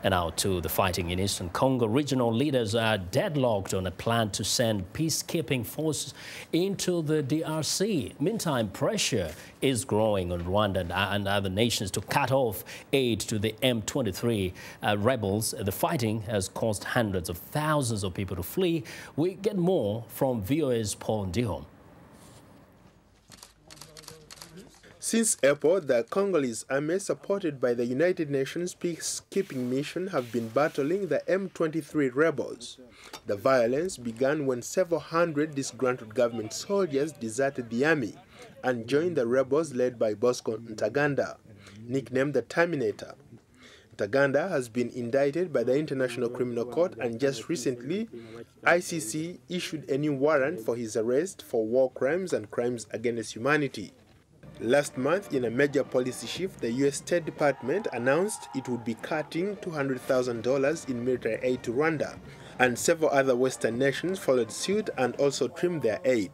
And now to the fighting in Eastern Congo. Regional leaders are deadlocked on a plan to send peacekeeping forces into the DRC. Meantime, pressure is growing on Rwanda and other nations to cut off aid to the M23 rebels. The fighting has caused hundreds of thousands of people to flee. We get more from VOA's Paul Ndiho. Since April, the Congolese army, supported by the United Nations peacekeeping mission, have been battling the M23 rebels. The violence began when several hundred disgruntled government soldiers deserted the army and joined the rebels led by Bosco Ntaganda, nicknamed the Terminator. Ntaganda has been indicted by the International Criminal Court, and just recently, ICC issued a new warrant for his arrest for war crimes and crimes against humanity. Last month, in a major policy shift, the U.S. State Department announced it would be cutting $200,000 in military aid to Rwanda, and several other Western nations followed suit and also trimmed their aid.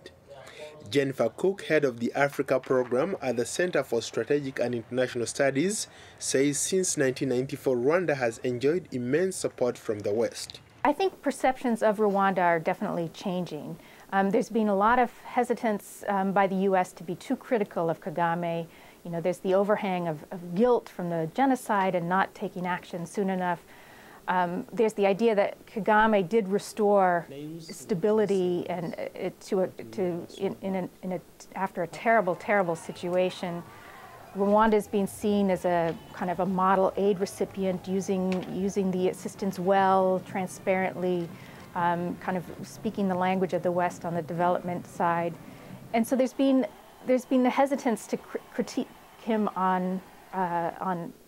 Jennifer Cook, head of the Africa program at the Center for Strategic and International Studies, says since 1994, Rwanda has enjoyed immense support from the West. I think perceptions of Rwanda are definitely changing. There's been a lot of hesitance by the U.S. to be too critical of Kagame. You know, there's the overhang of guilt from the genocide and not taking action soon enough. There's the idea that Kagame did restore stability and after a terrible, terrible situation. Rwanda is being seen as a kind of a model aid recipient, using the assistance well, transparently, kind of speaking the language of the West on the development side. And so there's been the hesitance to critique him on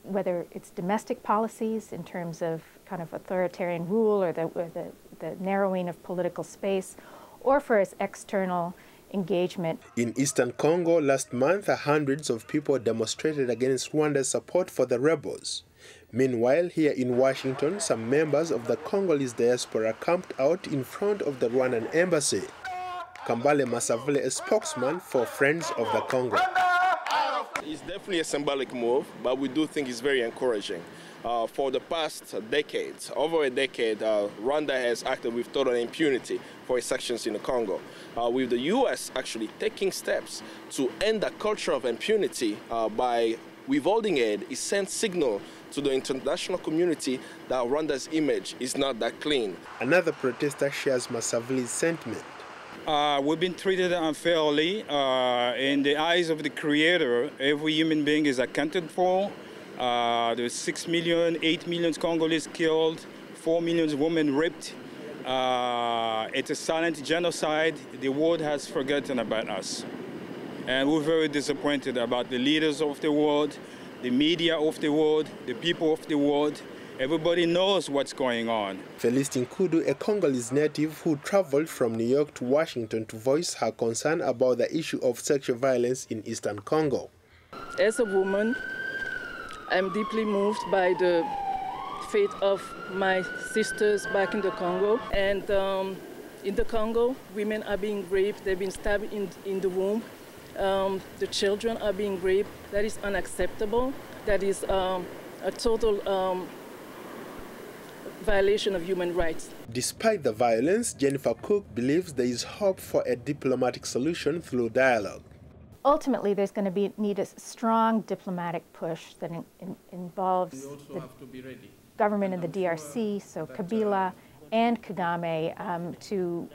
whether it's domestic policies in terms of kind of authoritarian rule or the narrowing of political space, or for his external engagement. In Eastern Congo last month, hundreds of people demonstrated against Rwanda's support for the rebels. Meanwhile, here in Washington, some members of the Congolese diaspora camped out in front of the Rwandan embassy. Kambale Masavule, a spokesman for Friends of the Congo. It's definitely a symbolic move, but we do think it's very encouraging. For the past decades, over a decade, Rwanda has acted with total impunity for its actions in the Congo, with the U.S. actually taking steps to end the culture of impunity by withholding aid. It sends signal to the international community that Rwanda's image is not that clean. Another protester shares Masavuli's sentiment. We've been treated unfairly. In the eyes of the Creator, every human being is accounted for. There's 6 million, 8 million Congolese killed, 4 million women raped. It's a silent genocide. The world has forgotten about us. And we're very disappointed about the leaders of the world, the media of the world, the people of the world. Everybody knows what's going on. Felicite Nkudu, a Congolese native who traveled from New York to Washington to voice her concern about the issue of sexual violence in Eastern Congo. As a woman, I'm deeply moved by the fate of my sisters back in the Congo. And in the Congo, women are being raped, they've been stabbed in the womb. The children are being raped. That is unacceptable. That is a total violation of human rights. Despite the violence, Jennifer Cook believes there is hope for a diplomatic solution through dialogue. Ultimately, there's going to need a strong diplomatic push that involves the government in the DRC, so Kabila and Kagame, to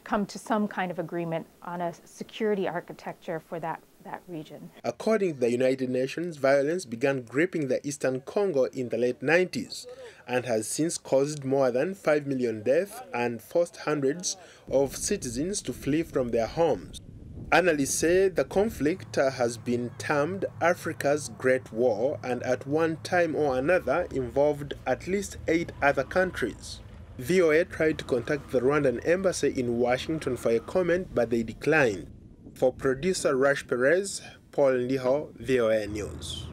come to some kind of agreement on a security architecture for that region. According to the United Nations, violence began gripping the Eastern Congo in the late 90s and has since caused more than 5 million deaths and forced hundreds of citizens to flee from their homes. Analysts say the conflict has been termed Africa's Great War and at one time or another involved at least 8 other countries. VOA tried to contact the Rwandan embassy in Washington for a comment, but they declined. For producer Rush Perez, Paul Ndiho, VOA News.